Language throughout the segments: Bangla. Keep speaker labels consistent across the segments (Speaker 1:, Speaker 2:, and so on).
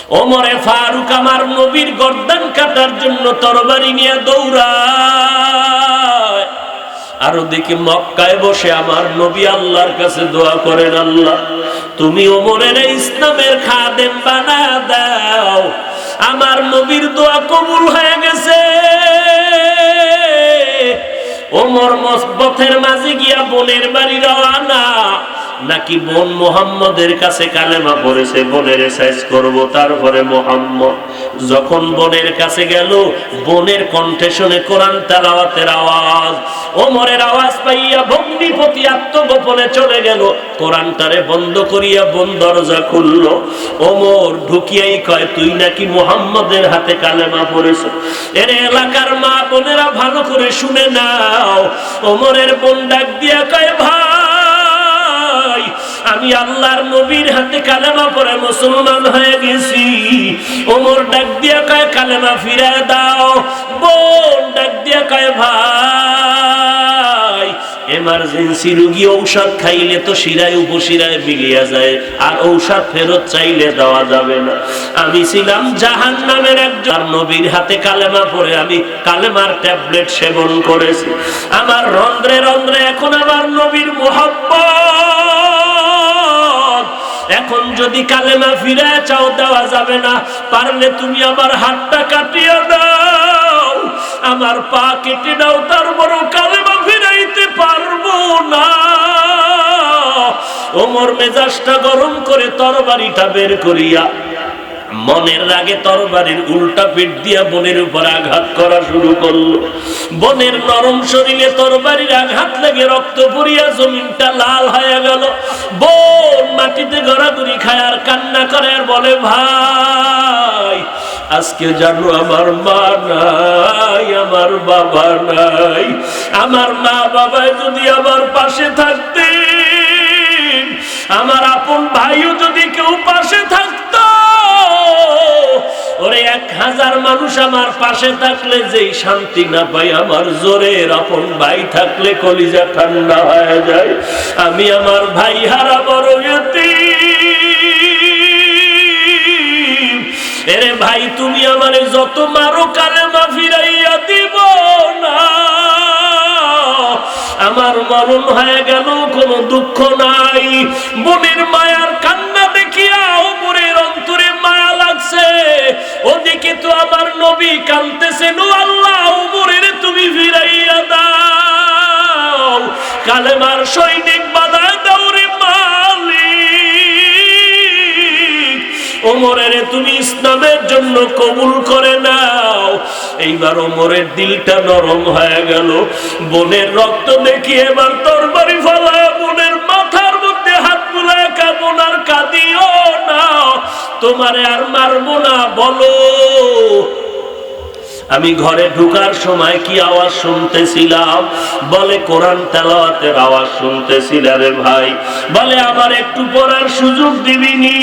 Speaker 1: ওমরে ফারুক আমার নবীর গর্দান কাটার জন্য তরবারি নিয়ে দৌড়ায়। আরো দেখি মক্কায় বসে আমার নবী আল্লাহর কাছে দোয়া করেন, আল্লাহ তুমি ওমরের ইসলামের খাদেম বানায় দাও। আমার নবীর দোয়া কবুল হয়ে গেছে। ওমর পথের মাঝে গিয়া বোনের বাড়ি রওনা, নাকি বোন মুহাম্মদের কাছে কালেমা পড়েছে, বোনের সাইজ করব, তারপরে মুহাম্মদ। যখন বোনের কাছে গেল, বোনের কণ্ঠে শুনে কোরআন তেলাওয়াতের আওয়াজ, ওমরের আওয়াজ পাইয়া ভগ্নিপতি আত্মগোপনে চলে গেল। কোরআনটারে বন্ধ করিয়া বোন দরজা খুলল। ওমর ঢুকিয়াই কয়, তুই নাকি মুহাম্মদের হাতে কালেমা পড়েছ। এর এলাকার মা বোনেরা ভালো করে শুনে নাও। ওমরের বোন ডাক দিয়া কয়, ভাই আমি আল্লাহর নবীর হাতে কালেমা পড়ে মুসলমান হয়ে গেছি। ওমর ডাক দিয়া কয়, কালেমা ফিরে দাও। বোন ডাক দিয়া কয়, ভাই এমার্জেন্সি রোগী ঔষধ খাইলে তো শিরায় উপশিরায় মিলিয়া যায়, আর ঔষধ ফেরত চাইলে দেওয়া যাবে না। আমি ছিলাম জাহান্নামের একজন, নবীর হাতে কালেমা পড়ে আমি কালেমার ট্যাবলেট সেবন করেছি। আমার রন্ধ্রে রন্ধ্রে এখন আমার নবীর মুহাব্বত। এখন যদি কালেমা ফিরে চাও দেওয়া যাবে না, পারলে তুমি আমার হাতটা কাটিয়ে দাও, আমার পা কেটে দাও, তারপরও কালেমা ফিরাইতে পারবো না। ওমর মেজাজটা গরম করে তরবারিটা বের করিয়া মনের রাগে তরবারির উল্টা পিঠ দিয়া বোনের উপর আঘাত করা শুরু করলো। বোনের নরম শরীরে তরবারির আঘাত লেগে রক্ত পড়িয়া জমিনটা লাল হয়ে গেল। বোন মাটিতে গড়াগড়ি খায় আর কান্না করে আর বলে, ভাই আজকে জানো আমার মা নাই, আমার বাবা নাই। আমার মা বাবায় যদি আমার পাশে থাকতেন, আমার আপন ভাইও যদি কেউ পাশে থাকতো, ওরে 1000 মানুষ আমার পাশে থাকলে যেই শান্তি না পাই, আমার জোরের আপন ভাই থাকলে কলিজা ঠান্ডা হয়ে যায়। আমি আমার ভাই হারা বড় ইয়তীম। এরে ভাই তুমি আমারে যত মারো কালেমা ফিরাইয়া দিব না। আমার মরণ হয়ে গেল, কোনো দুঃখ নাই। বোনের মায়ার কান্না দেখিয়া ওমরের অন্তরে মায়া লাগছে। ওদিকে তো আমার নবী কাঁদতেছেন, ও আল্লাহ ওমরের তুমি ফিরাইয়া দাও, কালেমার সৈনিক বানায় দাও রে মালিক। ওমরের তুমি ইসলামের জন্য কবুল করে নাও। এইবার ওমরের দিলটা নরম হয়ে গেল। বোনের রক্ত দেখিয়ে এবার তরবারি ফলায় বোনের মাথার মধ্যে হাত বুলায় কাঁদুন, আর কাঁদিও না, তোমারে আর মারবো না। বলো আমি ঘরে ঢুকার সময় কি আওয়াজ শুনতেছিলাম? বলে কোরআন তেলাওয়াতের আওয়াজ শুনতেছিলাম রে ভাই। বলে আমার একটু পড়ার সুযোগ দিবিনি?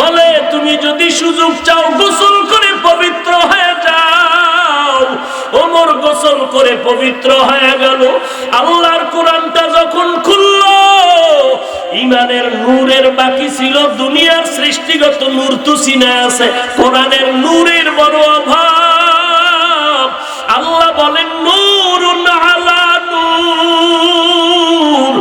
Speaker 1: বলে তুমি যদি সুযোগ চাও গোসল করে পবিত্র হয়ে যাও। ওমর গোসল করে পবিত্র হয়ে গেল। আল্লাহর কোরআনটা যখন খুললো, ইমানের নূরের বাকি ছিল, দুনিয়ার সৃষ্টিগত নূর তো সিনা আছে, কোরআনের নূরের বড় অভাব। আল্লাহ বলেন নূরুন আলা নূর,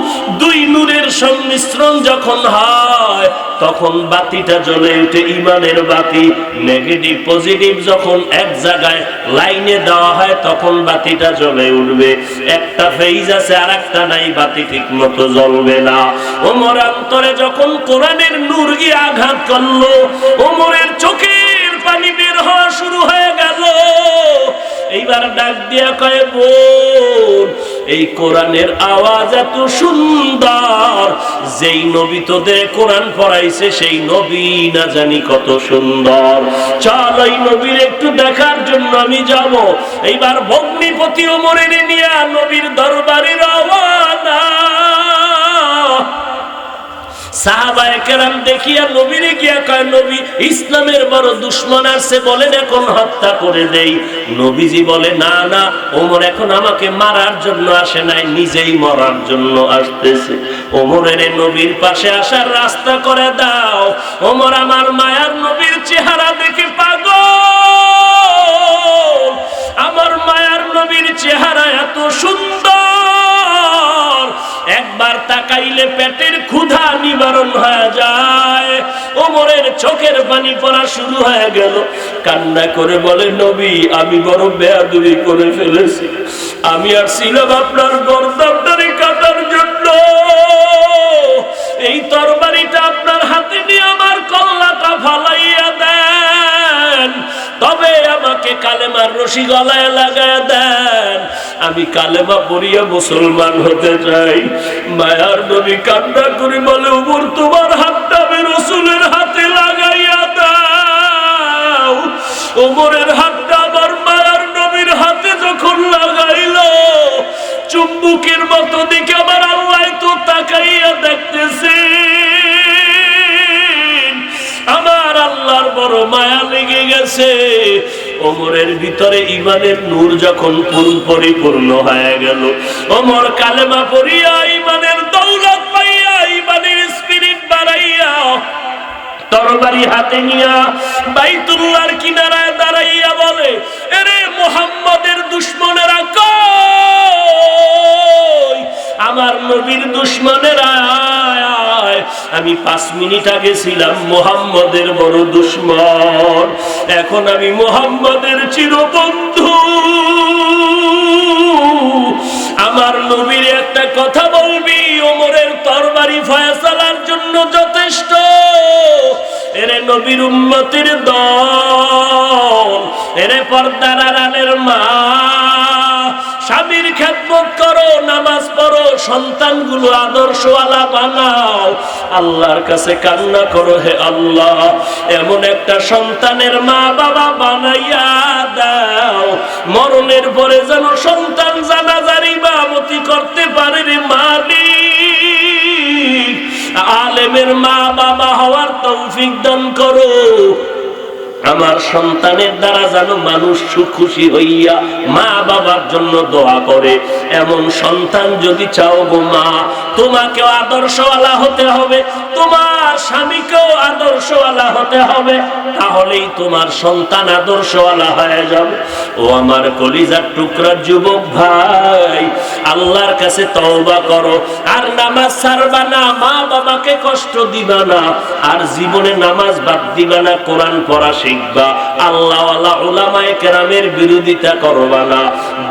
Speaker 1: দুই নূরের সংমিশ্রণ যখন হয় তখন বাতিটা জ্বলে ওঠে, ইমানের বাতি। নেগেটিভ পজিটিভ যখন এক জায়গায় লাইনে দেওয়া হয় তখন বাতিটা জ্বলে উঠবে। একটা ফেজ আছে আর একটা নাই, বাতি ঠিক মতো জ্বলবে না। ওমর অন্তরে যখন কোরআনের নূর গিয়ে আঘাত করলো, ওমরের চোখের পানি বের হওয়া শুরু হয়ে গেল। এইবার ডাক দিয়া কয়, বোন এই কোরআনের আওয়াজ এত সুন্দর, যেই নবী তোদের কোরআন পড়াইছে সেই নবী না জানি কত সুন্দর। চল ওই নবীর একটু দেখার জন্য আমি যাব। এইবার ভগ্নিপতি ওমরের নিয়ে নবীর দরবারে রওনা। সাহাবায়ে কেরাম দেখিয়া নবীরে গিয়া কয়, নবী ইসলামের বড় দুশমন আসছে, বলেন এখন হত্যা করে দেই। নবীজি বলে, না না, ওমর এখন আমাকে মারার জন্য আসে নাই, নিজেই মরার জন্য আসতেছে। ওমরের নবীর পাশে আসার রাস্তা করে দাও। ওমর আমার মায়ার নবীর চেহারা দেখে পাগল। আমার মায়ার নবীর চেহারা এত সুন্দর, একবার তাকাইলে পেটের ক্ষুধা নিবারণ হয়ে যায়। ওমরের চোখের পানি পড়া শুরু হয়ে গেল, কান্না করে বলে, নবী আমি বড় বেয়াদবি করে ফেলেছি, আমি আর ছিলাম আপনার গর্দানটারে কাটার জন্য, এই তরবারিটা আপনার হাতে নিয়ে আমার কল্লাটা ফালাইয়া দেন, তবে আমাকে কালেমার রশি গলায় লাগায় দেন, আমি কালেমা পড়িয়া মুসলমান হতে চাই। মায়ার নবী কান্না করে বলে, ওমর তোমার হাতটা আমি রাসূলের হাতে লাগাইয়া দাও। ওমরের হাতটা আমার মায়ার নবীর হাতে যখন লাগাইল, চুম্বকের মতো দিকে আমার আল্লাহ তো তাকাইয়া দেখতেছে। আমার আল্লাহর বড় মায়া লেগে গেছে। ওমরের ভিতরে ঈমানের নূর যখন পরিপূর্ণ হয়ে গেল, ওমর কালেমা পড়িয়া ঈমানের দৌলত পাইয়া, ঈমানের স্পিরিট বাড়াইয়া, তরবারি হাতে নিয়া বাইতুল্লাহর কিনারায় দাঁড়াইয়া বলে, এরে মুহাম্মদের দুশমনেরা কই, আমার নবীর দুশমনেরা আয়। আমি 5 মিনিট আগে ছিলাম মুহাম্মদের বড় দুশমন, এখন আমি মুহাম্মদের চিরবন্ধু। আমার নবীর একটা কথা বলবি, ওমরের তরবারি ফয়সালার জন্য যথেষ্ট। এরে নবীর উম্মতের দল, এরে পর্দার আড়ালের মা, স্বামীর খেদমত করো, নামাজ পড়ো, সন্তানগুলো আদর্শওয়ালা বানাও। আল্লাহর কাছে কান্না করো, হে আল্লাহ এমন একটা সন্তানের মা বাবা বানাইয়া দাও, মরণের পরে যেন সন্তান জানাজার ইমামতি করতে পারে রে মালিক। আলেমের মা বাবা হওয়ার তৌফিক দান করো। আমার সন্তানের দ্বারা যেন মানুষ খুশি হইয়া মা বাবার জন্য দোয়া করে, এমন সন্তান যদি চাও গো মা, তোমাকেও আদর্শওয়ালা হতে হবে, তোমার স্বামীকেও আদর্শওয়ালা হতে হবে, তাহলেই তোমার সন্তান আদর্শওয়ালা হয়ে যাবে। ও আমার কলিজার টুকরা যুবক ভাই, আল্লাহর কাছে তওবা করো, আর নামাজ ছাড়বা না, মা বাবাকে কষ্ট দিবা না, আর জীবনে নামাজ বাদ দিবা না, কোরআন পড়া শিখবা, আল্লাহওয়ালা উলামায়ে কেরামের বিরোধিতা করবা না,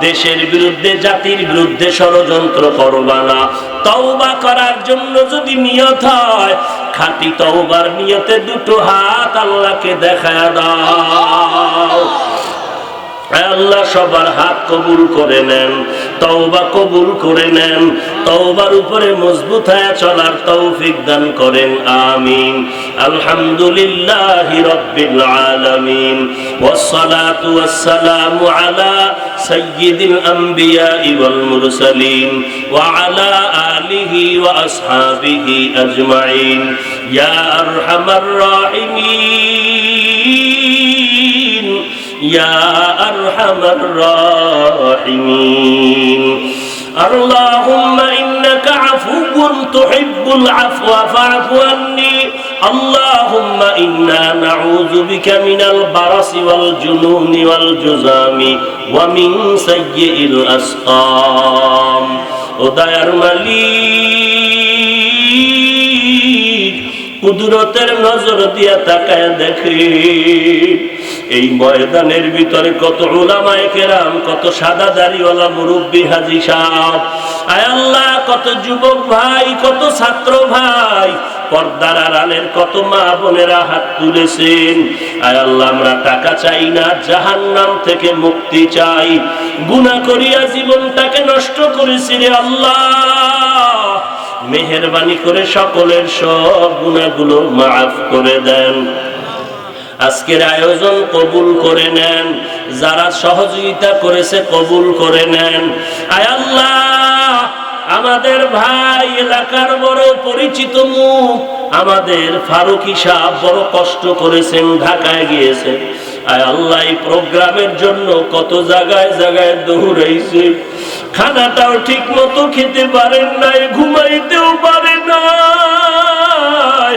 Speaker 1: দেশের বিরুদ্ধে জাতির বিরুদ্ধে ষড়যন্ত্র করবা না। তওবা করার জন্য যদি নিয়ত হয়, খাঁটি তওবার নিয়তে দুটো হাত আল্লাহকে দেখায়া দাও। আল্লাহ সবার হাত কবুল করে নেন, তওবা কবুল করে নেন, তওবার উপরে মজবুত হয়ে চলার তৌফিক দান করেন, আমিন। আলহামদুলিল্লাহি রাব্বিল আলামিন, ওয়াসসালাতু ওয়াসসালামু আলা সাইয়্যিদিল আমবিয়া ওয়াল মুরসালিন ওয়া আলা আলিহি ওয়া আসহাবিহি আজমাইন, ইয়া আরহামার রাহিমিন, ইয়া আরহামার রাহিমিন। আল্লাহুম্মা ইন্নাকা আফুউন তুহিব্বুল আফওয়া ফা'ফু আন্নি। আল্লাহুম্মা ইন্না নাউযু বিকা মিনাল বারাসি ওয়াল জুনুনি ওয়াল জুযামি ওয়া মিন সাইয়্যিল আসকাম। ও দয়ার মালিক, কুদরতের নজর দিয়া তাকায় দেখে এই ময়দানের ভিতরে কত উলামায়ে কেরাম, কত সাদা দাড়িওয়ালা মুরব্বী হাজী সাহেব, আয় আল্লাহ কত যুবক ভাই, কত ছাত্র ভাই, পর্দার আড়ালের কত মা বোনেরা হাত তুলেছেন। আয় আল্লাহ আমরা টাকা চাই না, জাহান্নাম থেকে মুক্তি চাই। গুনাহ করিয়া জীবনটাকে নষ্ট করেছি রে আল্লাহ, মেহেরবানি করে সকলের সব গুনাহগুলো মাফ করে দেন। আজকের আয়োজন কবুল করে নেন, যারা সহযোগিতা করেছে কবুল করে নেন। আয় আল্লাহ আমাদের ভাই, এলাকার বড় পরিচিত মুখ, আমাদের ফারুকী সাহেব বড় কষ্ট করেছেন, ঢাকায় গিয়েছেন। আয় আল্লাহ এই প্রোগ্রামের জন্য কত জায়গায় জায়গায় দৌড়াইছে, খানাটাও ঠিক মতো খেতে পারেন নাই, ঘুমাইতেও পারে নাই।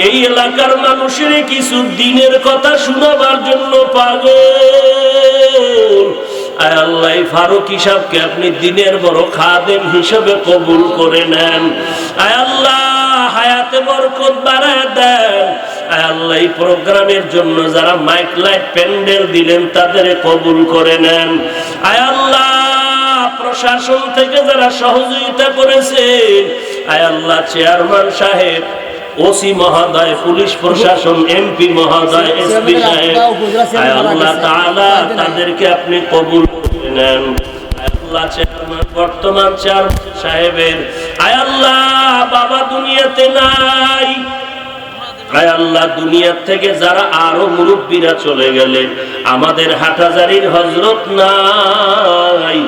Speaker 1: এই এলাকার মানুষের কিছু দিনের কথা শোনাবার জন্য পাগল। আয় আল্লাহ, ফারুক সাহেবকে আপনি দিনের বড় খাদেম হিসেবে কবুল করে নেন। আয় আল্লাহ, হায়াতে বরকত বাড়ায় দেন। আয় আল্লাহ, এই প্রোগ্রামের জন্য যারা মাইক লাইট প্যান্ডেল দিলেন তাদের কবুল করে নেন। আয় আল্লাহ, প্রশাসন থেকে যারা সহযোগিতা করেছেন, আয় আল্লাহ, চেয়ারম্যান সাহেব, ওসি মহোদয়, পুলিশ প্রশাসন, এমপি মহোদয়, এসপি সাহেব, আয় আল্লাহ তাআলা তাদেরকে আপনি কবুল করে নেন। আয় আল্লাহ, চেয়ারম্যান, বর্তমান চেয়ারম্যান সাহেবের, আয় আল্লাহ, বাবা দুনিয়াতে নাই। আয় আল্লাহ, দুনিয়া থেকে যারা আরো মুরব্বীরা চলে গেলেন, আমাদের হাটহাজারীর হযরত নাই।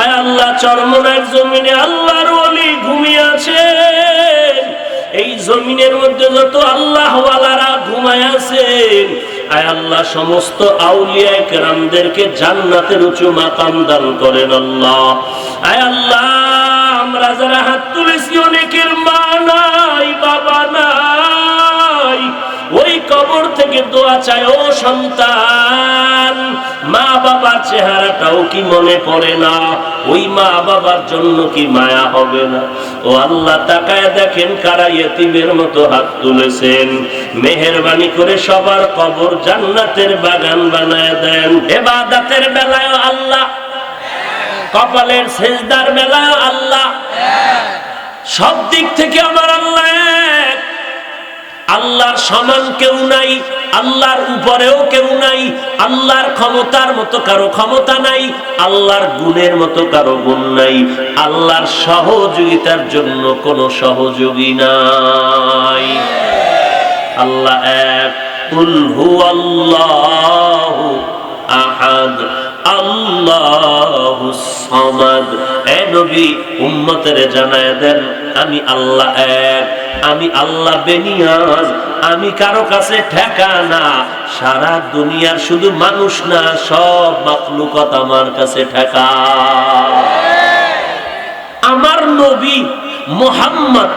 Speaker 1: আয় আল্লাহ, চরমনার জমিনে আল্লাহর ওলি ঘুমিয়ে আছেন। এই জমিনের মধ্যে যত আল্লাহওয়ালারা ঘুমায় আছেন, আয় আল্লাহ, সমস্ত আউলিয়া কেরামদেরকে জান্নাতের উঁচু মাকাম দান করেন আল্লাহ। আয় আল্লাহ, আমরা যারা হাত তুলেছি অনেকের মা নাই, বাবা নাই, ওই কবর থেকে দোয়া চায়, ও সন্তান, মা বাবার চেহারাটাও কি মনে পড়ে না? ওই মা বাবার জন্য কি মায়া হবে না? ও আল্লাহ, তাকায় দেখেন কারা ইয়েতিমের মতো হাত তুলেছেন। মেহেরবানি করে সবার কবর জান্নাতের বাগান বানায় দেন। ইবাদতের বেলায় আল্লাহ, কপালের সেজদার বেলায় আল্লাহ, সব দিক থেকে আমার আল্লাহ এক। আল্লাহর সমান কেউ নাই, আল্লাহর উপরেও কেউ নাই, আল্লাহর ক্ষমতার মতো কারো ক্ষমতা নাই, আল্লাহর গুণের মতো কারো গুণ নাই, আল্লাহর সহযোগিতার জন্য কোনো সহযোগী নাই। আল্লাহ এক, কুল হুয়াল্লাহু আহাদ, আল্লাহুস সামাদ। এ নবী, উম্মতের জানায় দেন, আমি আল্লাহ এক, আমি আল্লাহ বেনিয়াজ, আমি কারো কাছে ঠেকা না। সারা দুনিয়ার শুধু মানুষ না, সব মাখলুকাত আমার কাছে ঠেকা। আমার নবী মুহাম্মদ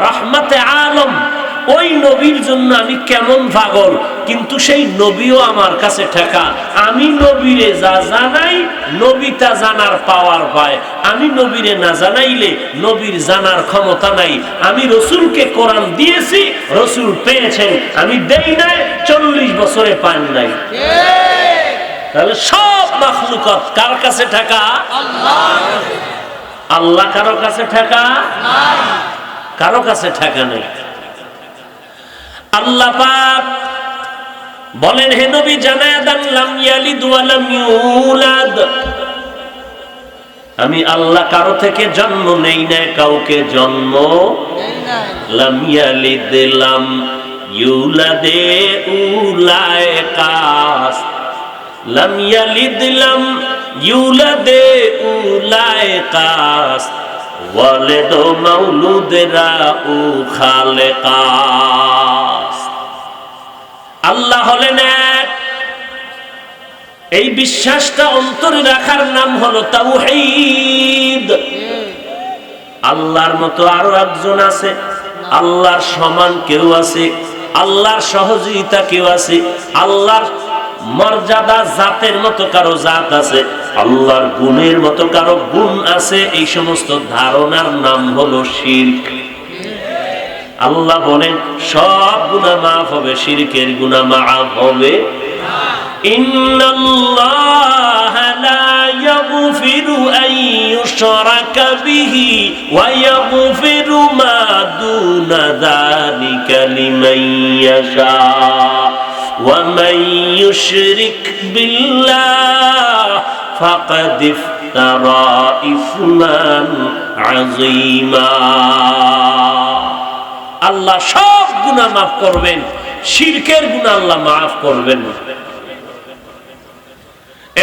Speaker 1: রাহমাতে আলম, ওই নবীর জন্য আমি কেমন পাগল, কিন্তু সেই নবীও আমার কাছে ঠেকা। আমি নবীরে যা জানাই, নবী তা জানার পাওয়ার পায়। আমি নবীরে না জানাইলে নবীর জানার ক্ষমতা নাই। আমি রসুলকে কোরআন দিয়েছি, রসুল পেয়েছেন, আমি দেই নাই, 40 বছরে পান নাই। তাহলে সব মাখলুকাত কার কাছে ঠেকা? আল্লাহ কারো কাছে ঠেকা নাই, কারো কাছে ঠেকা নেই। আল্লাহ পাক বলেন, হে নবী, জানায়া দেন, লাম ইয়ালিদ ওয়া লাম ইউলাদ, আমি আল্লাহ কারো থেকে জন্ম নেই না, কাউকে জন্ম লাম ইয়ালিদ লাম ইউলাদে উলাইকাস, লাম ইয়ালিদ লাম ইউলাদে উলাইকাস, ওয়ালিদ মাউলুদরা উ খালেকাস। আল্লাহ হলেন এক, এই বিশ্বাসটা অন্তরে রাখার নাম হলো তাওহীদ। আল্লাহর মতো আরো একজন আছে, আল্লাহর সমান কেউ আছে, আল্লাহর সহযোগিতা কেউ আছে, আল্লাহর মর্যাদা জাতের মতো কারো জাত আছে, আল্লাহর গুণের মতো কারো গুণ আছে। এই সমস্ত ধারণার নাম হলো শিরক। আল্লাহ বলেন, সব গুনাহ মাফ হবে, শিরকের গুনাহ মাফ হবে। ইন্নাল্লাহা লা ইয়াগফিরু আন ইউশরাকা বিহি ওয়া ইয়াগফিরু মা দুনা যালিকা লিমান ইয়াশা ওয়া মান ইউশরিক বিল্লাহ ফাকাদ ইফতারা ইসমান আযীমা। আল্লাহ সব গুনাহ মাফ করবেন, শিরকের গুনাহ আল্লাহ মাফ করবেন না।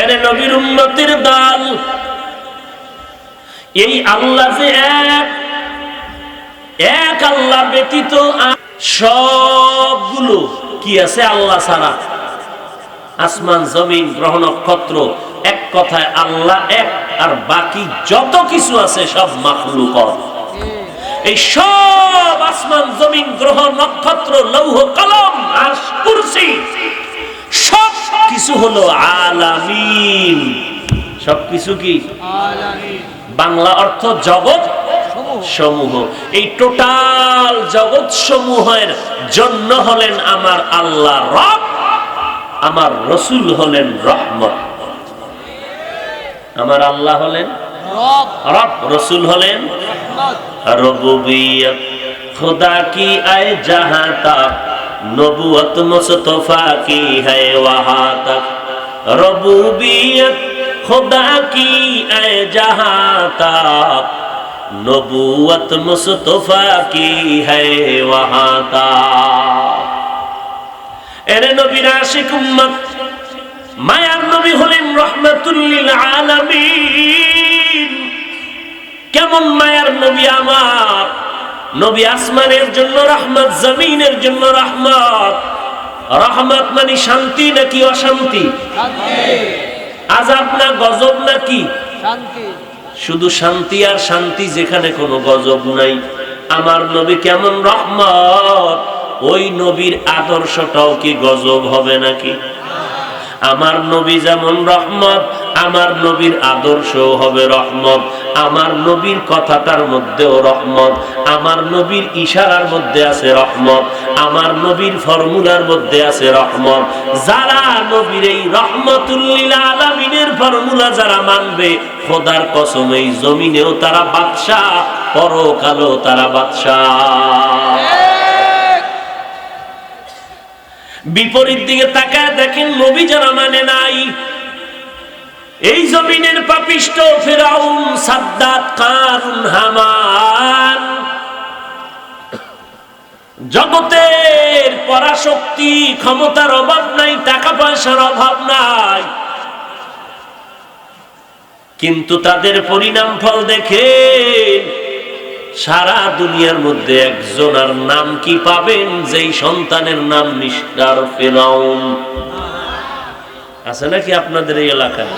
Speaker 1: এরে নবীর উম্মতের দল, এই আল্লাহ যে এক, এক আল্লাহ ব্যতীত সবগুলো কি আছে আল্লাহ ছাড়া, আসমান জমিন গ্রহ নক্ষত্র, এক কথায় আল্লাহ এক, আর বাকি যত কিছু আছে সব মাখলুকাত। এই সব আসমান জমিন গ্রহ নক্ষত্র লৌহ কলম আরশ কুরসি সব কিছু হলো আলামিন। সবকিছু কি
Speaker 2: আলামিন,
Speaker 1: বাংলা অর্থ জগৎ সমূহ। এই টোটাল জগৎ সমূহের জন্য হলেন আমার আল্লাহ রব, আমার রসুল হলেন রহমত। আমার আল্লাহ হলেন
Speaker 2: রব,
Speaker 1: রব, রসুল হলেন
Speaker 2: রহমত।
Speaker 1: রবুবিয়ত खुदा की आए जहां तक नबूवत मुस्तफा की है वहां तक रबूबियत खुदा की आए जहां तक नबूवत मुस्तफा की है वहां तक। এরে নবীর আশিক উম্মত, মায়ার নবী হলেন রহমাতুল লিল আলামিন। কেমন মায়ার নবী আমার নবী! আসমানের জন্য রহমত, জমিনের জন্য রহমত। রহমত মানে শান্তি নাকি অশান্তি?
Speaker 2: শান্তি,
Speaker 1: আযাব না গজব নাকি?
Speaker 2: শান্তি।
Speaker 1: শুধু শান্তি আর শান্তি, যেখানে কোনো গজব নাই। আমার নবী কেমন রহমত, ওই নবীর আদর্শটাও কি গজব হবে নাকি? আমার নবী যেমন রহমত, আমার নবীর আদর্শও হবে রহমত। আমার নবীর কথাটার মধ্যেও রহমত, আমার নবীর ইশারার মধ্যে আছে রহমত, আমার নবীর ফর্মুলার মধ্যে আছে রহমত। যারা নবীর এই রহমতুল লিল আলামিনের ফর্মুলা যারা মানবে, খোদার কসম এই জমিনেও তারা বাদশাহ, পরকালেও তারা বাদশাহ। বিপরীত দিকে তাকায় দেখেন, নবী যারা মানে নাই, এই জমিনের পাপিষ্ট ফিরাউন, সাদ্দাত, কারুন, হামান, জগতের পরাশক্তি ক্ষমতার অভাব নাই, টাকা পয়সার অভাব নাই, কিন্তু তাদের পরিণাম ফল দেখে সারা দুনিয়ার মধ্যে একজনের নাম কি পাবেন, যেই সন্তানের নাম মিস্টার ফিরাউন? আছে নাকি আপনাদের এই এলাকায়?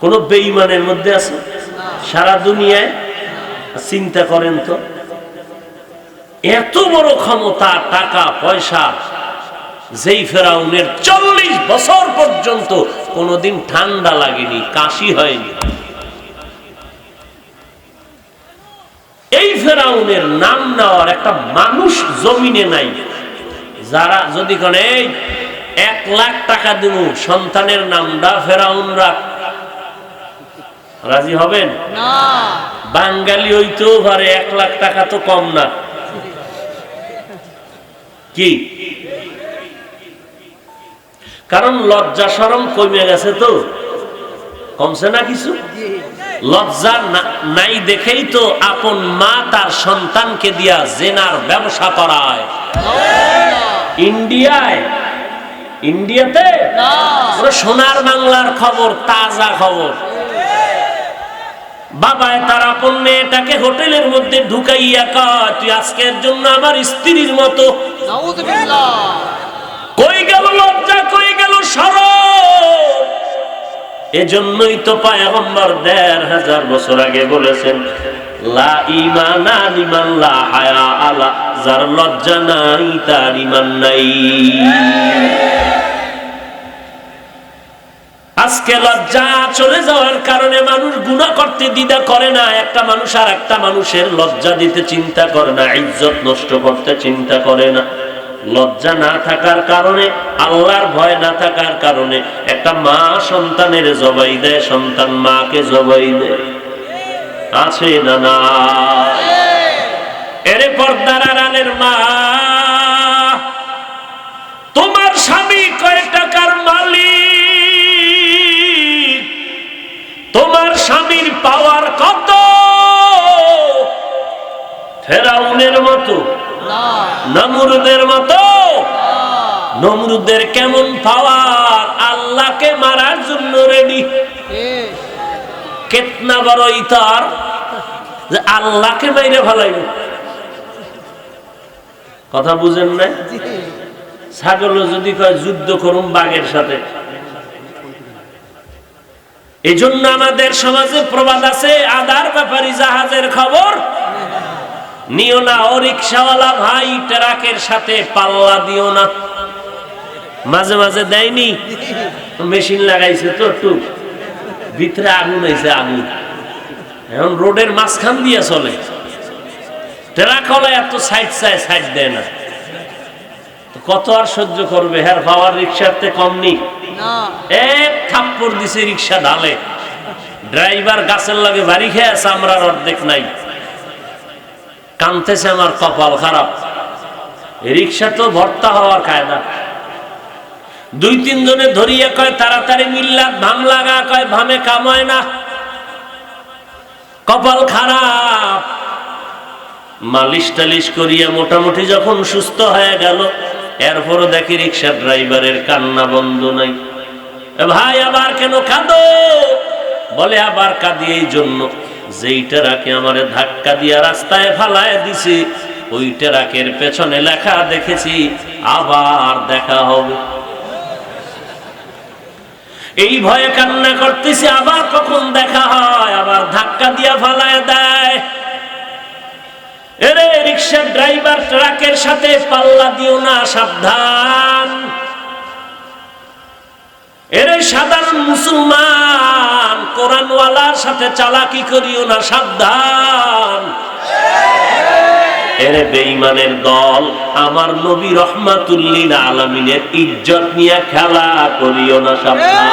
Speaker 1: কোন বেঈমানের মধ্যে আছে সারা দুনিয়ায়? চিন্তা করেন তো, এত বড় ক্ষমতা, টাকা পয়সা, যেই ফেরাউনের 40 বছর পর্যন্ত কোনোদিন ঠান্ডা লাগেনি, কাশি হয়নি। এই ফেরাউনের নাম নেওয়ার একটা মানুষ জমিনে নাই। যারা যদি কোনে 1 লাখ টাকা দিব সন্তানের নামটা ফেরাউন রাখ, রাজি হবেন
Speaker 2: না?
Speaker 1: বাঙালি হইতেও পারে, 1 লাখ টাকা তো কম না কি? কারণ লজ্জা শরম কমে গেছে, তো কমছে না কিছু? লজ্জা নাই দেখেই তো আপন মা তার সন্তানকে দিয়া জেনার ব্যবসা করায়। ইন্ডিয়াতে সোনার বাংলার খবর, তাজা খবর। বাবায় তার আপন মেয়েটাকে হোটেলের মধ্যে ঢুকাইয়া কয়, তুই আজকের জন্য আমার স্ত্রীর মতো। কই গেল লজ্জা, কই গেল শরম? এজন্যই তো পয়গম্বর ১৫০০ বছর আগে বলেছেন, লা ঈমানা লিমান লা হায়া আলা, যার লজ্জা নাই তার ঈমান নাই। আজকে লজ্জা চলে যাওয়ার কারণে মানুষ গুনাহ করতে দ্বিধা করে না। একটা মানুষ আর একটা মানুষের লজ্জা দিতে চিন্তা করে না, ইজ্জত নষ্ট করতে চিন্তা করে না। লজ্জা না থাকার কারণে, আল্লাহর ভয় না থাকার কারণে একটা মা সন্তানের জবাই দেয়, সন্তান মাকে জবাই দেয়। আছে না? না। এরে পর্দার আড়ালের মা, তোমার স্বামী কয় টাকার মালিক, তোমার স্বামীর পাওয়ার কত? ফেরাউনের মতো, নমরুদের মতো? নমরুদের কেমন পাওয়ার, আল্লাহকে মারার জন্য রেডি। কেতনা বড় ইতার যে আল্লাহকে মাইরে ফেলাইব। কথা বুঝেন না? ছাগল যদি কয় যুদ্ধ করুন বাঘের সাথে। এই জন্য আমাদের সমাজে প্রবাদ আছে, আদার ব্যাপারী জাহাজের খবর নিও না। ও রিক্সাওয়ালা ভাই, ট্রাকের সাথে পাল্লা দিও না। মাঝে মাঝে দেয়নি, মেশিন লাগাইছে তো একটু ভিতরে আগুন হয়েছে, আগুন এখন রোডের মাঝখান দিয়ে চলে। ট্রাকওয়ালা এত সাইড চায়, সাইড দেয় না। কত আর সহ্য করবে? হ্যাঁ, পাওয়ার রিক্সার তে কম নি। এক থাপ্পড় দিছে, রিক্সা ঢালে। ড্রাইভার গাছের লাগে বাড়ি খেয়ে আছে, আমরার অর্ধেক নাই। কানতেছে, আমার কপাল খারাপ। রিক্সা তো ভর্তা হওয়ার কায়দা। দুই তিন জনে ধরিয়া কয় তাড়াতাড়ি মিল্লাত ভাম লাগা, কয় ভামে কামায় না, কপাল খারাপ। মালিশ টালিশ করিয়া মোটামুটি যখন সুস্থ হয়ে গেল, এরপরও দেখি রিক্সার ড্রাইভারের কান্না বন্ধ নাই। ভাই আবার কেন কাঁদো? বলে আবার কাঁদি এই জন্য, যেইটা রাখে আমারে ধাক্কা দিয়া রাস্তায় ফালায় দিছে, ওই ট্রাকের পেছনে লেখা দেখেছি আবার দেখা হবে। এই ভয়ে কান্না করতেছি, আবার কখন দেখা হয়, আবার ধাক্কা দিয়া ফালায় দেয়। এরে রিক্সার ড্রাইভার, ট্রাকের সাথে পাল্লা দিও না, সাবধান। এরে সাধারণ মুসলমান, কোরআনওয়ালার সাথে চালাকি করিও না, সাবধান। এরে বেঈমানের দল, আমার নবী রহমাতুল লিল আলামিনের ইজ্জত নিয়ে খেলা করিও না, সাবধান।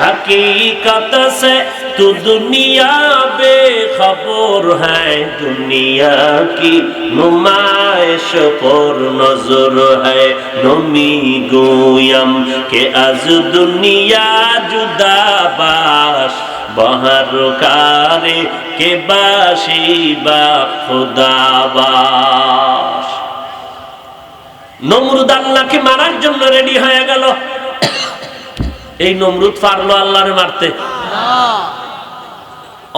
Speaker 1: हकीकत से तू दुनिया बेखबर है, दुनिया की नुमाइश पर नजर है। नमी गोयम के आज दुनिया जुदा बाश, बाहर कारे के बाशी बा खुदा बाश। नमरुद আল্লাহকে মারার জন্য রেডি হয়ে গেল। এই নমরুদ পারলো আল্লাহরে মারতে?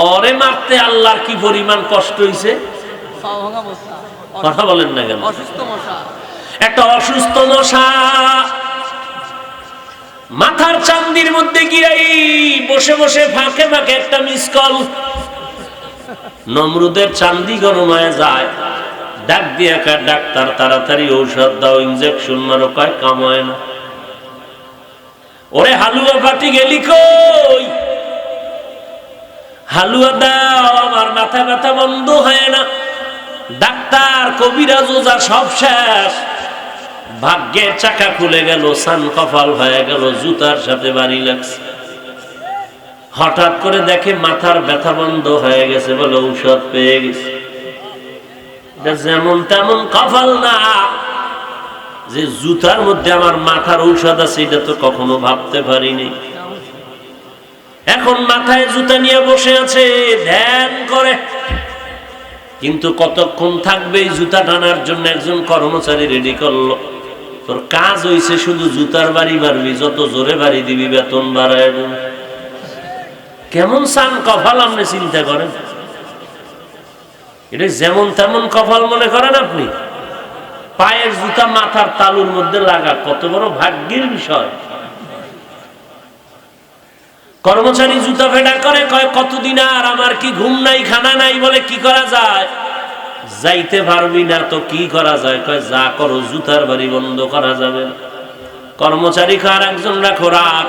Speaker 1: ওরে মারতে আল্লাহর কি পরিমাণ কষ্ট হইছে, কথা বলেন না কেন? একটা অসুস্থ মশা মাথার চান্দির মধ্যে গিয়ে বসে বসে ফাঁকে ফাঁকে একটা মিস কল। নমরুদের চান্দি গরম হয়ে যায়, ডাক দিয়ে ডাক্তার তাড়াতাড়ি ঔষধ দাও, ইনজেকশন মারো, কয় কাম হয় না। ওরে হালুয়া পাটি গেলি কই? হালুয়া দাও, আমার মাথা ব্যথা বন্ধ হয় না। ডাক্তার, কবিরাজ, ওঝা সব শেষ। ভাগ্যের চাকা খুলে গেল, সান কপাল হয়ে গেল, জুতার সাথে বাড়ি লাগছে। হঠাৎ করে দেখে মাথার ব্যথা বন্ধ হয়ে গেছে, বলে ঔষধ পেয়ে গেছে। যেমন তেমন কপাল না যে জুতার মধ্যে আমার মাথার ঔষধ আছে, এটা তো কখনো ভাবতে পারিনি। এখন মাথায় জুতা নিয়ে বসে আছে, ধ্যান করে। কিন্তু কতক্ষণ থাকবে এই জুতা টানার জন্য একজন কর্মচারী রেডি করলো। তোর কাজ হইছে শুধু জুতার বাড়ি মারবি, যত জোরে বাড়ি দিবি বেতন বাড়ায়। কেমন সান কপাল আপনি চিন্তা করেন? এটা যেমন তেমন কপাল মনে করেন আপনি? পায়ের জুতা মাথার তালুর মধ্যে লাগা কত বড় ভাগ্যের বিষয়। কর্মচারী জুতা ফেডা করে, কয় কতদিন আর, আমার কি ঘুম নাই খানা নাই, বলে কি করা যায়? যাইতে পারবি না তো কি করা যায়? কয় যা করো, জুতার বাড়ি বন্ধ করা যাবে না। কর্মচারী কার একজন রাখো, রাখ,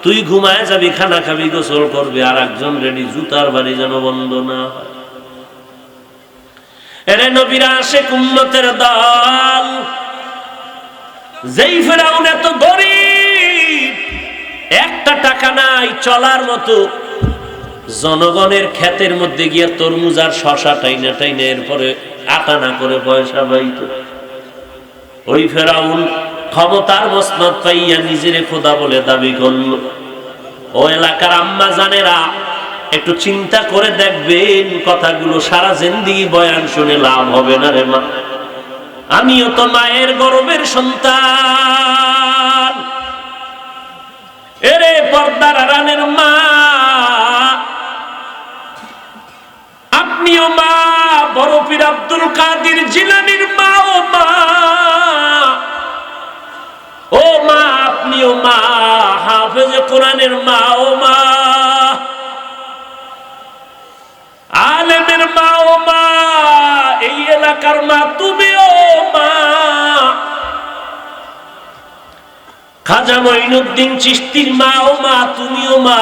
Speaker 1: তুই ঘুমায় যাবি, খানা খাবি, গোসল করবি, আর একজন রেডি, জুতার বাড়ি যেন বন্ধ না হয়। এরে নবীর আশিক উম্মতের দল, যেই ফেরাউন এত গরিব, একটা টাকা নাই চলার মতো, জনগণের ক্ষেতের মধ্যে গিয়ে তরমুজ আর শশা টাইনা টাইনা এরপরে আটানা করে পয়সা পাইত। ওই ফেরাউন ক্ষমতার মসনদ পাইয়া নিজেরে খোদা বলে দাবি করল। ও এলাকার আম্মা জানেরা, একটু চিন্তা করে দেখবেন, কথাগুলো সারা জিন্দেগি বয়ান শুনে লাভ হবে না রে মা। আমিও তো মায়ের গর্ভের সন্তান। এরে পর্দার আড়ালের মা, আপনিও মা, বড় পীর আব্দুল কাদের জিলানীর মা। ও মা, ও মা, আপনিও মা, হাফেজে কোরআনের মা। ও মা, আলে আলেমের মা ও মা, এই এলাকার মা তুমিও মা। খাজা মঈনুদ্দিন চিশতির মা ও মা তুমিও মা।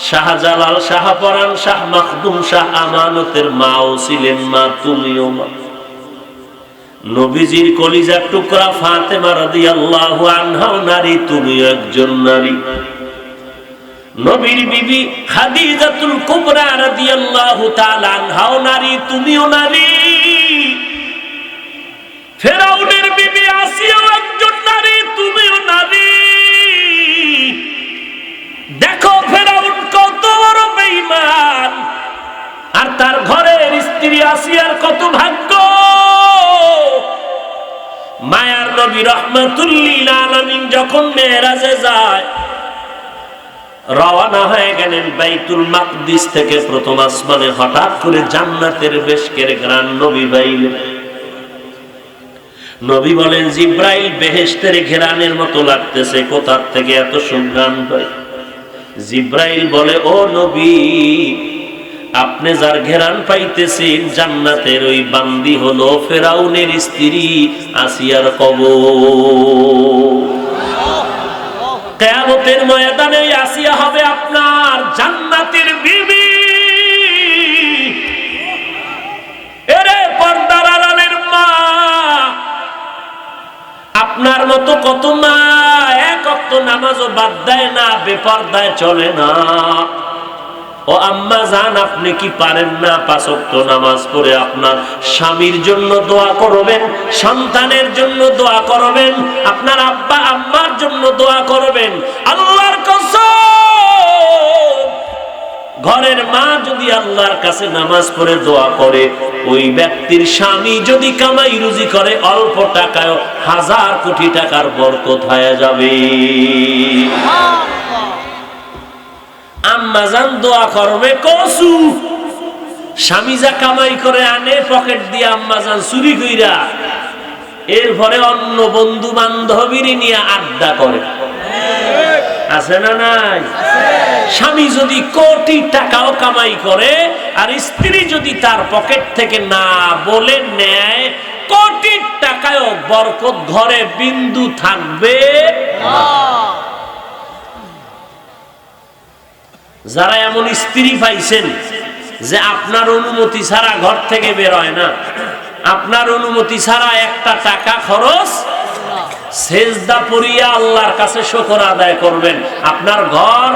Speaker 1: শাহজালাল, শাহপরান, শাহ মাখদুম, শাহ আমানতের মাও ছিলেন মা, তুমিও মা। নবীজির কলিজার টুকরা ফাতেমা রাদিয়াল্লাহু আনহাও নারী, তুমিও একজন নারী। নবীর বিবি খাদিজাতুল কুবরা রাদিয়াল্লাহু তাআলা আনহাও নারী, তুমিও নারী। ফেরাউনের বিবি আসিয়াও একজন নারী, তুমিও নারী। দেখো ফেরাউন কত বড় বেঈমান, আর তার ঘরের স্ত্রী আসিয়ার কত ভাগ্য। মায়ার নবী রাহমাতুল লিল আলামিন যখন মেরাজে যায়, রওনা হয়ে গেলেন বাইতুল মাকদিস থেকে প্রথম আসমানে, হঠাৎ করে জান্নাতের বেশকের ঘ্রাণ নবী পাইলেন। নবী বলেন, জিব্রাইল, বেহেশতের ঘেরানের মতো লাগতেছে, কোথা থেকে এত সুঘ্রাণ পাই? জিব্রাইল বলে, ও নবী, আপনি যার ঘেরান পাইতেছেন জান্নাতের ওই বান্দি হলো ফেরাউনের স্ত্রী আসিয়ার কবর। কিয়ামতের ময়দানে আসিয়া হবে আপনার জান্নাতের বিবি। এরে পর্দার আড়ালের মা, আপনার মতো কত মা এক ওয়াক্ত নামাজও বাদ দেয় না, বেপরদায় চলে না। ও আম্মা জান, আপনি কি পারেন না 5 ওয়াক্ত নামাজ পড়ে আপনার স্বামীর জন্য দোয়া করবেন, সন্তানের জন্য দোয়া করবেন, আপনার আব্বা আম্মার জন্য দোয়া করবেন? আল্লাহর কসম, ঘরের মা যদি আল্লাহর কাছে নামাজ পড়ে দোয়া করে, ওই ব্যক্তির স্বামী যদি কামাই রুজি করে অল্প টাকায় 1000 কোটি টাকার বরকত হয়ে যাবে। আম্মা জান দোয়া করবে কসু, স্বামী যা কামাই করে আনে পকেট দিয়ে আম্মা জান চুরি কইরা, এরপরে অন্য বন্ধু বান্ধবীর নিয়ে আড্ডা করে। আছে না নাই? স্বামী যদি কোটি টাকাও কামাই করে আর স্ত্রী যদি তার পকেট থেকে না বলে নেয়, কোটি টাকায়ও বরকত ঘরে বিন্দু থাকবে না। যারা এমন স্ত্রী পাইছেন যে আপনার অনুমতি ছাড়া ঘর থেকে বের হয় না, আপনার অনুমতি ছাড়া একটা টাকা খরচ, সেজদা পড়িয়া আল্লাহর কাছে শুকর আদায় করবেন, আপনার ঘর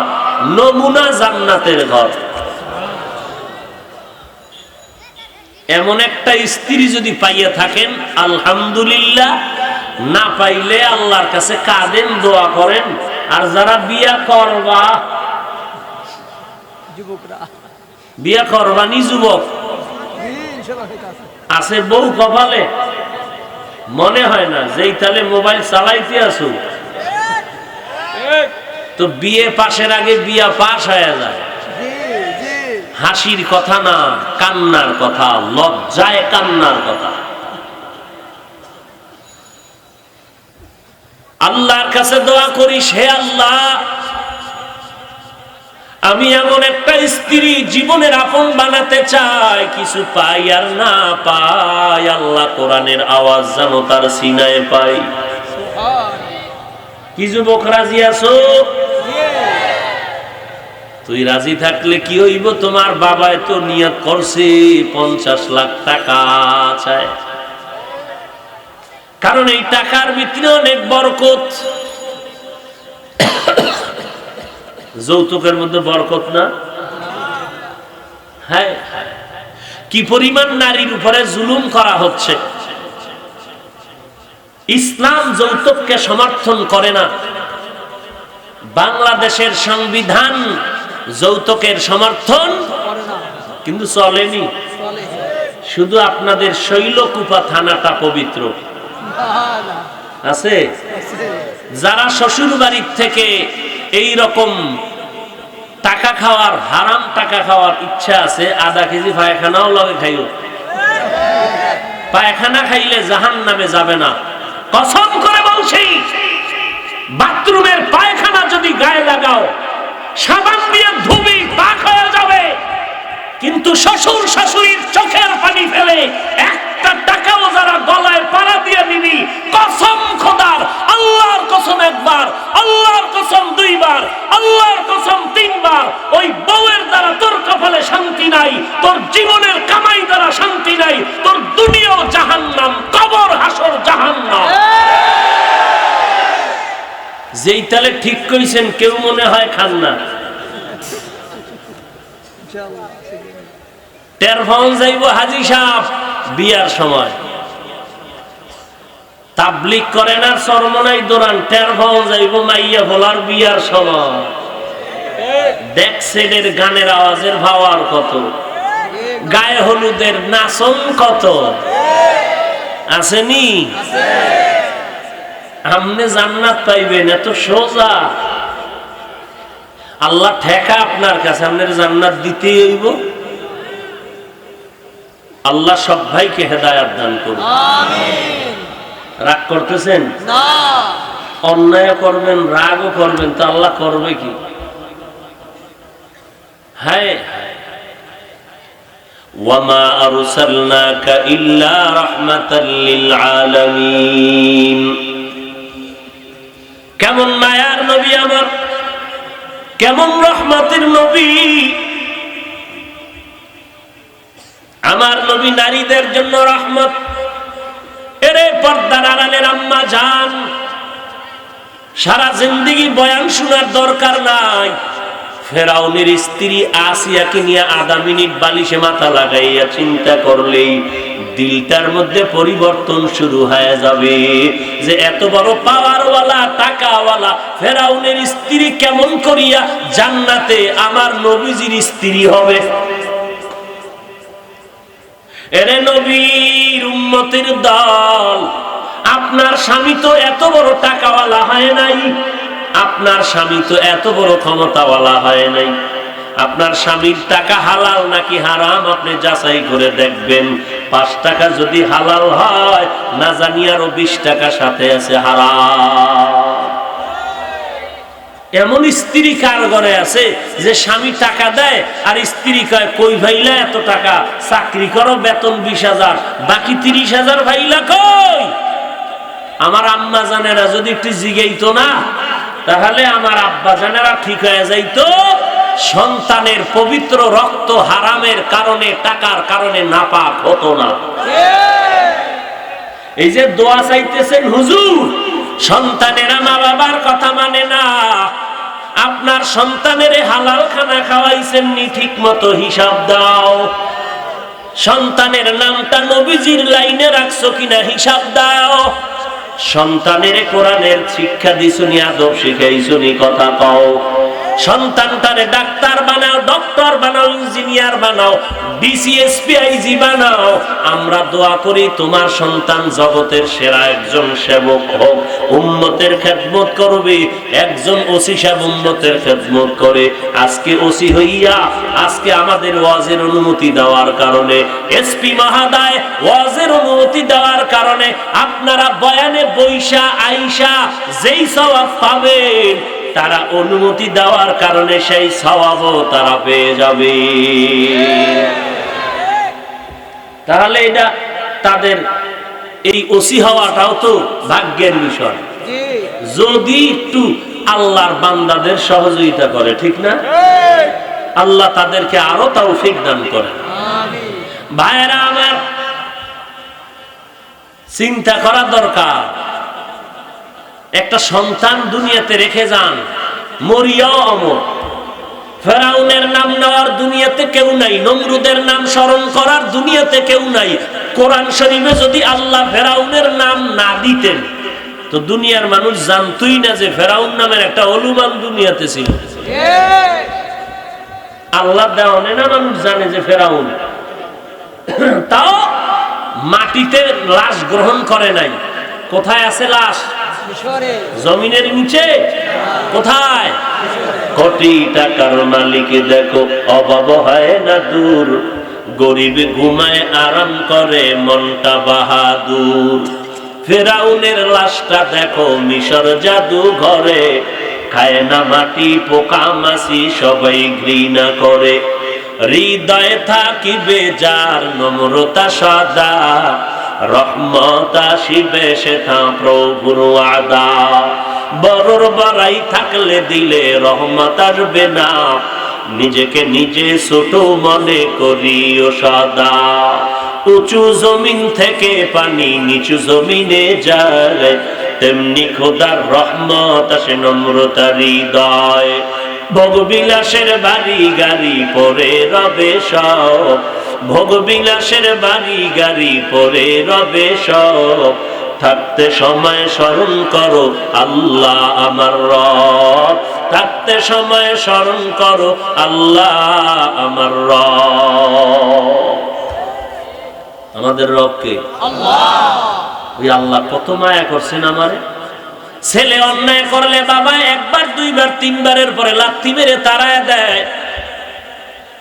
Speaker 1: নমুনা জান্নাতের ঘর। এমন একটা স্ত্রী যদি পাইয়া থাকেন আলহামদুলিল্লাহ, না পাইলে আল্লাহর কাছে কাঁদেন, দোয়া করেন। আর যারা বিয়া করবা, বিয়া করবানি যুবক আছে বউ কপালে, মনে হয় না যেই তালে মোবাইল চালাইতে আসো তো বিয়ে পাশের আগে বিয়া পাশ হয়ে যায়। হাসির কথা না, কান্নার কথা, লজ্জায় কান্নার কথা। আল্লাহর কাছে দোয়া করিস, হে আল্লাহ, আমি এমন একটা স্ত্রী জীবনের আপন বানাতে চাই, কিছু পাই আর না পাই, আল্লাহ কোরআনের আওয়াজ যেন তার সিনায় পাই। কি যুবক রাজি আছো? তুই রাজি থাকলে কি হইব? তোমার বাবায় তো নিয়ত করছে 50 লাখ টাকা চায়, কারণ এই টাকার ভিতরে অনেক বরকত। যৌতুকের মধ্যে বরকত না? হ্যাঁ, কি পরিমাণ নারীর উপরে জুলুম করা হচ্ছে। ইসলাম যৌতুককে সমর্থন করে না। বাংলাদেশের সংবিধান যৌতুকের সমর্থন কিন্তু চলেনি। শুধু আপনাদের শৈলকুপা থানাটা পবিত্র আছে। যারা শ্বশুর বাড়ির থেকে এই রকম টাকা খাওয়ার, হারাম টাকা খাওয়ার ইচ্ছা আছে, আধা কেজি পায়খানাও লগে খাইও। পায়খানা খাইলে জাহান্নামে যাবে না, কসম করে বলছি। বাথরুমের পায়খানা যদি গায়ে লাগাও, সাবান দিয়ে ধুবি পাক হয়ে যাবে, কিন্তু শ্বশুর শাশুড়ির চোখের পানি ফেলে একটা টাকাও যারা গলায় পাড়া দিয়ে নিবি, কসম খোদার, আল্লাহর কসম একবার, আল্লাহর কসম দুইবার, আল্লাহর কসম তিনবার, ওই বউয়ের দ্বারা তোর কপালে শান্তি নাই, তোর জীবনের কামাই দ্বারা শান্তি নাই, তোর দুনিয়াও জাহান্নাম, কবর হাসর জাহান্নাম। যেই তালে ঠিক কইছেন কেউ মনে হয় খান না। টের পাওয়া যাইব হাজী সাহেব বিয়ার সময় তাবলিগ করেন আর চরমনাই দৌড়ান, টের পাওয়া যাইব মাইয়া ভোলার বিয়ার সময় দেখ সেডের গানের আওয়াজের ভাওয়ার কত, গায়ে হলুদের নাচন কত আসেনি। আমনে জান্নাত পাইবেন এত সোজা, আল্লাহ ঠেকা আপনার কাছে, আপনার জান্নাত দিতেই হইব। আল্লাহ সব ভাইকে হেদায়েত দান করুন।
Speaker 2: আমিন।
Speaker 1: রাগ করতেছেন
Speaker 2: না,
Speaker 1: অন্যায় করবেন, রাগও করবেন, তো আল্লাহ করবে কি? হ্যাঁ, ওয়ামা আরসালনাকা ইল্লা রাহমাতাল লিল আলামিন। কেমন মায়ার নবী আমার, কেমন রহমতের নবী আমার নবী, নারীদের জন্য রহমত। এরে পর্দার আড়ালের আম্মা জান, সারা জিন্দেগি বয়ান শোনার দরকার নাই। ফেরাউনের স্ত্রী আসিয়াকে নিয়ে আধা মিনিট বালিশে মাথা লাগাইয়া চিন্তা করলেই দিলটার মধ্যে পরিবর্তন শুরু হয়ে যাবে যে এত বড় পাওয়ারওয়ালা টাকাওয়ালা ফেরাউনের স্ত্রী কেমন করিয়া জান্নাতে আমার নবীজির স্ত্রী হবে। এরে নবীর উম্মতের দল, আপনার স্বামী তো এত বড় টাকাওয়ালা হয় নাই, আপনার স্বামী তো এত বড় ক্ষমতাওয়ালা হয় নাই। আপনার স্বামীর টাকা হালাল নাকি হারাম আপনি যাচাই করে দেখবেন। 5 টাকা যদি হালাল হয়, না জানি আরো 20 টাকা সাথে আছে হারাম। এমন স্ত্রী কার ঘরে আছে যে স্বামী টাকা দেয় আর স্ত্রী কয় কই ভাইলা এত টাকা, চাকরি করো বেতন 20,000, বাকি 30,000 ভাইলা কই? আমার আম্মা জানেরা যদি একটু জিগাইতো না, তাহলে আমার আব্বা জানেরা ঠিক হয়ে যাইতো। সন্তানের পবিত্র রক্ত হারামের কারণে, টাকার কারণে নাপাক হতো না। এই যে দোয়া চাইতেছেন হুজুর, সন্তানেরা মা বাবার কথা মানে না, আপনার সন্তানের হালাল খানা খাওয়াইছেননি ঠিক মতো হিসাব দাও। সন্তানের নামটা নবীজির লাইনে রাখছো কিনা হিসাব দাও। সন্তানের কোরআনের শিক্ষা দিছুনি, আদব শিখাইছুনি, কথা কও। সন্তানটারে ডাক্তার বানাও, ডক্টর বানাও, ইঞ্জিনিয়ার বানাও, বিসিএসপিআইজি বানাও। আমরা দোয়া করি তোমার সন্তান জগতের সেরা একজন সেবক হোক, উম্মতের খেদমত করবে। একজন ওসি সাহেব উম্মতের খেদমত করে, আজকে ওসি হইয়া আজকে আমাদের ওয়াজের অনুমতি দেওয়ার কারণে, এসপি মহোদয় ওয়াজের অনুমতি দেওয়ার কারণে আপনারা বয়ানে বৈশা আইসা যেই সওয়াব পাবেন, তারা অনুমতি দেওয়ার কারণে সেই সওয়াবও তারা পেয়ে যাবে। তাহলে এটা তাদের এই ওসি হওয়াটাও তো ভাগ্যের বিষয়, যদি একটু আল্লাহর বান্দাদের সহযোগিতা করে, ঠিক না? আল্লাহ তাদেরকে আরো তৌফিক দান করে। ভাইয়েরা আমার, চিন্তা করা দরকার। একটা সন্তান দুনিয়াতে রেখে যান, মরিয়াও অমর। ফেরাউনের নাম নেওয়ার দুনিয়াতে কেউ নাই, নমরুদের নাম স্মরণ করার দুনিয়াতে কেউ নাই। কোরআন শরীফে যদি আল্লাহ ফেরাউনের নাম না দিতেন, তো দুনিয়ার মানুষ জানতই না যে ফেরাউন নামের একটা অলুমান দুনিয়াতে ছিল। আল্লাহ দেওয়ানে না মানুষ জানে যে ফেরাউন, তাও মাটিতে লাশ গ্রহণ করে নাই। কোথায় আছে লাশ? জমিনের নিচে। কোথায়? কোটি টাকার মালিকে দেখো অভাব হয় না দূর, গরিব ঘুমায় আরাম করে মনটা বাহাদুর। ফেরাউনের লাশটা দেখো মিশর জাদু ঘরে, খায় না মাটি পোকা মাছি সবাই ঘৃণা করে। হৃদয়ে থাকিবে যার নম্রতা সদা, রহমত আসিবে সেথা প্রভুর ওয়াদা। বড়র বড়াই থাকলে দিলে রহমত আসবে না, নিজেকে নিজে ছোট মনে করিও সদা। উঁচু জমিন থেকে পানি নিচু জমিনে যায়, তেমনি খোদার রহমত আসে নম্রতার হৃদয়। ভোগবিলাসের বাড়ি গাড়ি পরে রবে সব, ভোগবিলাসের বাড়ি গাড়ি পরে রবে সব, থাকতে সময় স্মরণ করো আল্লাহ আমার রব, থাকতে সময় স্মরণ করো আল্লাহ আমার রব। আমাদের রব কে? ওই আল্লাহ কত মায়া করছেন আমারে। ছেলে অন্যায় করলে বাবা একবার দুইবার তিনবারের পরে লাথি মেরে তাড়ায় দেয়,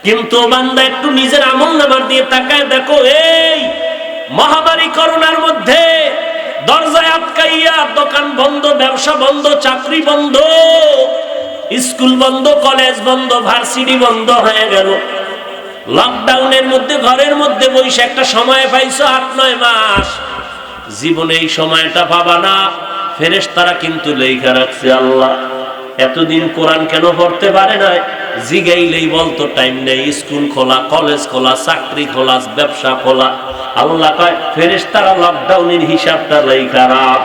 Speaker 1: কিন্তু বান্দা একটু নিজের আমল নামার দিয়ে তাকায় দেখো, এই মহামারী করোনার মধ্যে দরজায় আটকাইয়া দোকান বন্ধ, ব্যবসা বন্ধ, চাকরি বন্ধ, স্কুল বন্ধ, কলেজ বন্ধ, ভার্সিটি বন্ধ হয়ে গেল। লকডাউনের মধ্যে ঘরের মধ্যে বসে একটা সময় পাইছো 8-9 মাস, জীবনে এই সময়টা পাবা না। ফেরেশতারা কিন্তু লেখা রাখছে আল্লাহ এতদিন কোরআন কেন পড়তে পারে না, জিগাইলেই বলতো টাইম নেই, স্কুল খোলা, কলেজ খোলা, চাকরি খোলা, ব্যবসা খোলা। আল্লাহ কয় ফেরেশতারা লকডাউনের হিসাবটা লেখা রাখ,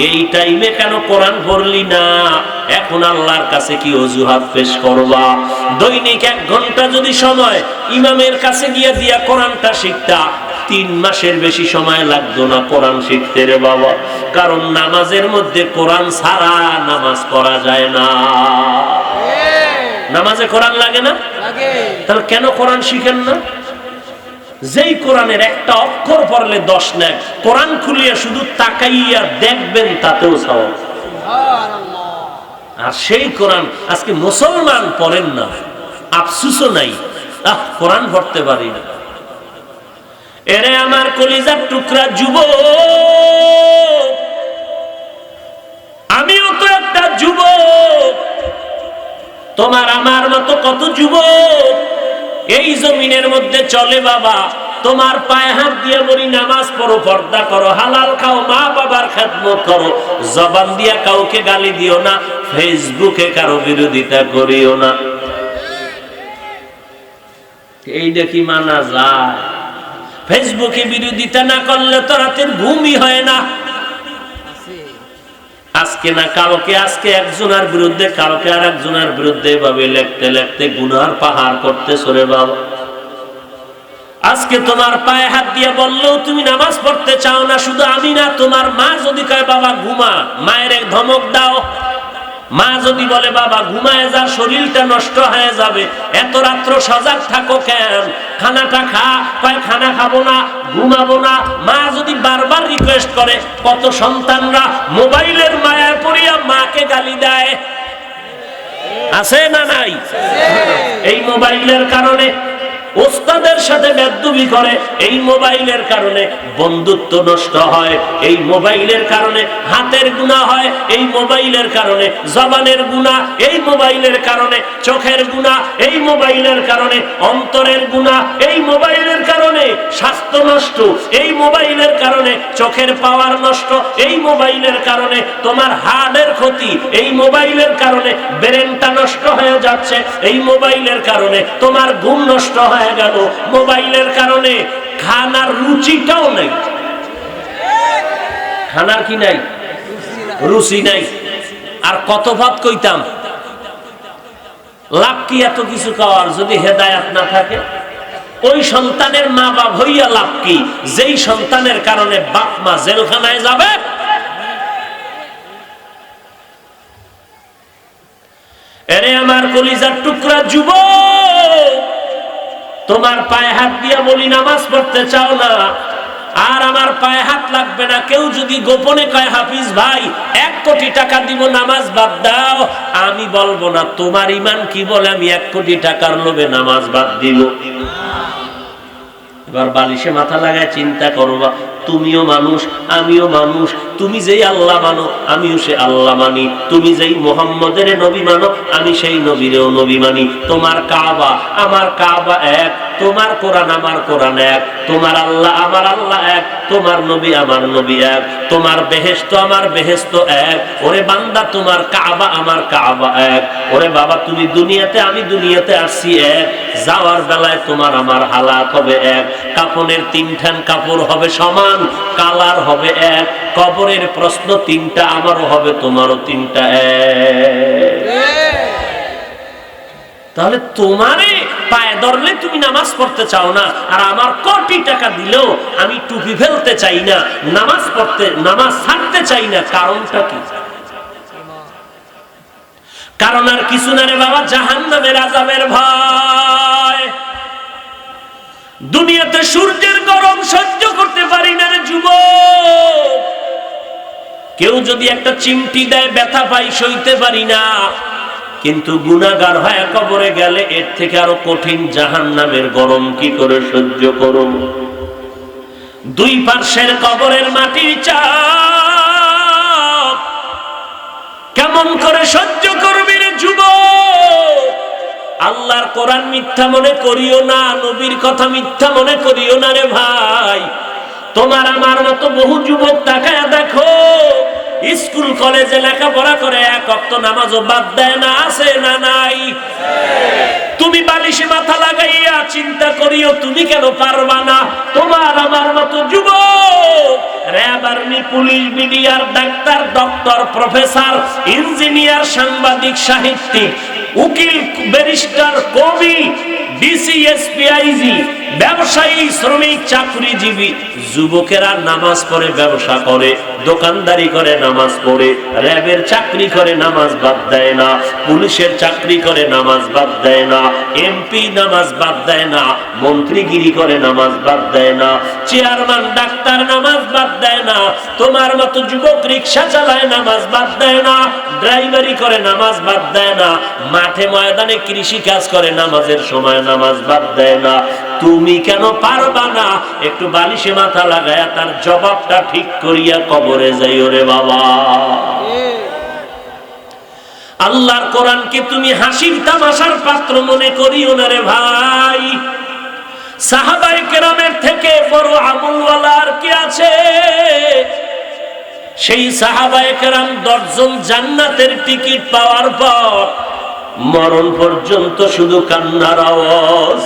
Speaker 1: এই টাইমে কেন কোরআন পড়লি না? এখন আল্লাহর কাছে কি অজুহাত পেশ করবা? দৈনিক 1 ঘন্টা যদি সময় ইমামের কাছে গিয়ে দিয়া কোরআনটা শিখতা, 3 মাসের বেশি সময় লাগতো না কোরআন শিখতে রে বাবা। কারণ নামাজের মধ্যে কোরআন ছাড়া নামাজ পড়া যায় না। নামাজে কোরআন লাগে না? তাহলে কেন কোরআন শিখেন না? যেই কোরআনের একটা অক্ষর পড়লে 10 নেক, কোরআন খুলিয়া শুধু তাকাইয়া দেখবেন তাতেও সওয়াব। আর সেই কোরআন আজকে মুসলমান পড়েন না, আফসোসও নাই, কোরআন পড়তে পারি না। এরে আমার কলিজার টুকরা যুবক, আমিও তো একটা যুবক, তোমার আমার মতো কত যুবক এই জমিনের মধ্যে চলে বাবা। তোমার পায়ে হাত দিয়ে বলি নামাজ পড়ো, পর্দা করো, হালাল খাও, মা বাবার খেদমত করো, জবান দিয়া কাউকে গালি দিও না, ফেসবুকে কারো বিরোধিতা করিও না। এইটা কি মানা যায়? ফেসবুকে বিরোধিতা না করলে তো রাতের ঘুমই হয় না। আজকে না কালকে, আজকে একজনের বিরুদ্ধে, কালকে আর একজনের বিরুদ্ধে, এভাবে লিখতে লিখতে গুনার পাহাড় করতে সরে বাবা। আজকে তোমার পায়ে হাত দিয়ে বললেও তুমি নামাজ পড়তে চাও না। শুধু আমি না, তোমার মা যদি কয় বাবা ঘুমা, মায়ের এক ধমক দাও। মা যদি বলে বাবা ঘুমায় যা, শরীরটা নষ্ট হয়ে যাবে, এত রাত্র সজাগ থাকো কেন? খানাটা খা, কয় খানা খাবো না, ঘুমাবো না। মা যদি বারবার রিকোয়েস্ট করে, কত সন্তানরা মোবাইলের মায়ায় পড়িয়া মাকে গালি দেয়, আছে না নাই? এই মোবাইলের কারণে ওস্তাদের সাথে বেয়াদবি করে, এই মোবাইলের কারণে বন্ধুত্ব নষ্ট হয়, এই মোবাইলের কারণে হাতের গুনাহ হয়, এই মোবাইলের কারণে জবানের গুনাহ, এই মোবাইলের কারণে চোখের গুনাহ, এই মোবাইলের কারণে অন্তরের গুনাহ, এই মোবাইলের কারণে স্বাস্থ্য নষ্ট, এই মোবাইলের কারণে চোখের পাওয়ার নষ্ট, এই মোবাইলের কারণে তোমার হাড়ের ক্ষতি, এই মোবাইলের কারণে ব্রেনটা নষ্ট হয়ে যাচ্ছে, এই মোবাইলের কারণে তোমার ঘুম নষ্ট হয় গেল, মোবাইলের কারণে খানার রুচিটাও নাই। খানার কি নাই? রুচি নাই। আর কত ভাত কইতাম, লাভ কি এত কিছু খাওয়ার যদি হেদায়েত না থাকে? ওই সন্তানের মা বাপ হইয়া লাভ কি, যেই সন্তানের কারণে বাপ মা জেলখানায় যাবে? এরে আমার কলিজার টুকরা যুবক, তোমার পায়ে হাত দিয়া বলি নামাজ পড়তে চাও না, আর আমার পায়ে হাত লাগবে না। কেউ যদি গোপনে কয় হাফিজ ভাই 1 কোটি টাকা দিব নামাজ বাদ দাও, আমি বলবো না তোমার ইমান কি বলে আমি 1 কোটি টাকার লোভে নামাজ বাদ দিব। এবার বালিশে মাথা লাগায় চিন্তা করবা, তুমিও মানুষ আমিও মানুষ, তুমি যেই আল্লাহ মানো আমিও সে আল্লাহ মানি, তুমি যেই মুহাম্মদের নবী মানো আমি সেই নবীরেও নবী মানি। তোমার কাবা আমার কাবা এক, তোমার কোরআন আমার কোরআন এক, তোমার আল্লাহ আমার আল্লাহ এক, তোমার নবী আমার নবী এক, তোমার বেহেশত আমার বেহেশত এক। ওরে বান্দা তোমার কাবা আমার কাবা এক। ওরে বাবা তুমি দুনিয়াতে আমি দুনিয়াতে আসছি এক, যাওয়ার বেলায় তোমার আমার হালাত হবে এক। কাফনের 3 ঠান কাপড় হবে সমান, কালার হবে এক। কবরের প্রশ্ন 3টা, আমারও হবে তোমারও 3টা এক। তাহলে তোমারে পায়ে ধরলে তুমি নামাজ পড়তে চাও না, আর আমার কোটি টাকা দিলেও আমি টুপি ফেলতে চাই না, নামাজ ছাড়তে চাই না। কারণটা কি? কারণ আর কিছু না রে বাবা, জাহান্নামের আযাবের ভয়। দুনিয়াতে সূর্যের গরম সহ্য করতে পারি না রে যুবক। কেউ যদি একটা চিমটি দেয় ব্যথা পাই, সইতে পারি না। কিন্তু গুনাহগার হয়ে কবরে গেলে এর থেকে আরো কঠিন জাহান্নামের গরম কি করে সহ্য করব? 2 পার্শ্বের কবরের মাটির চাপ কেমন করে সহ্য করবি রে যুবক? আল্লাহর কোরআন মিথ্যা মনে করিও না, নবীর কথা মিথ্যা মনে করিও না রে ভাই। তোমার আমার মতো বহু যুবক তাকায়া দেখো, স্কুল কলেজে লেখাপড়া করে 1 ওয়াক্ত নামাজও বাদ দেয় না, আছে না নাই? তুমি বালিশে মাথা লাগাইয়া চিন্তা করিও তুমি কেন পারবা না? তোমার আমার মতো যুবক RAB, army, police, BDR, doctor, doctor, professor, engineer, সাংবাদিক, সাহিত্যিক, উকিল, ব্যারিস্টার, কবি, ডিসি, এসপি, আইজি, ব্যবসায়ী, শ্রমিক, চাকরিজীবী যুবকেরা নামাজ পড়ে, ব্যবসা করে, দোকানদারি করে, নামাজ পড়ে, র‍্যাবের চাকরি করে, নামাজ বাদ দেয় না, পুলিশের চাকরি করে, নামাজ বাদ দেয় না, এমপি নামাজ বাদ দেয় না, মন্ত্রীগিরি করে, নামাজ বাদ দেয় না, চেয়ারম্যান, ডাক্তার নামাজ বাদ দেয় না। তোমার মতো যুবক রিক্সা চালায়, নামাজ বাদ দেয় না, ড্রাইভারি করে, নামাজ বাদ দেয় না, মাঠে ময়দানে কৃষি কাজ করে, নামাজের সময় নামাজ বাদ দেয় না। তুমি কেন পারবা না? একটু বালিশে মাথা লাগায়া তার জবাবটা ঠিক করিয়া কবরে যাইও রে বাবা। আল্লাহর কোরআনকে তুমি হাসির তামাশার পাত্র মনে করিও না রে ভাই। সাহাবায়ে কেরামের থেকে বড় আমলওয়ালা আর কি আছে? সেই সাহাবায়ে কেরাম 10 জন জান্নাতের টিকিট পাওয়ার পর মরণ পর্যন্ত শুধু কান্নার আওয়াজ।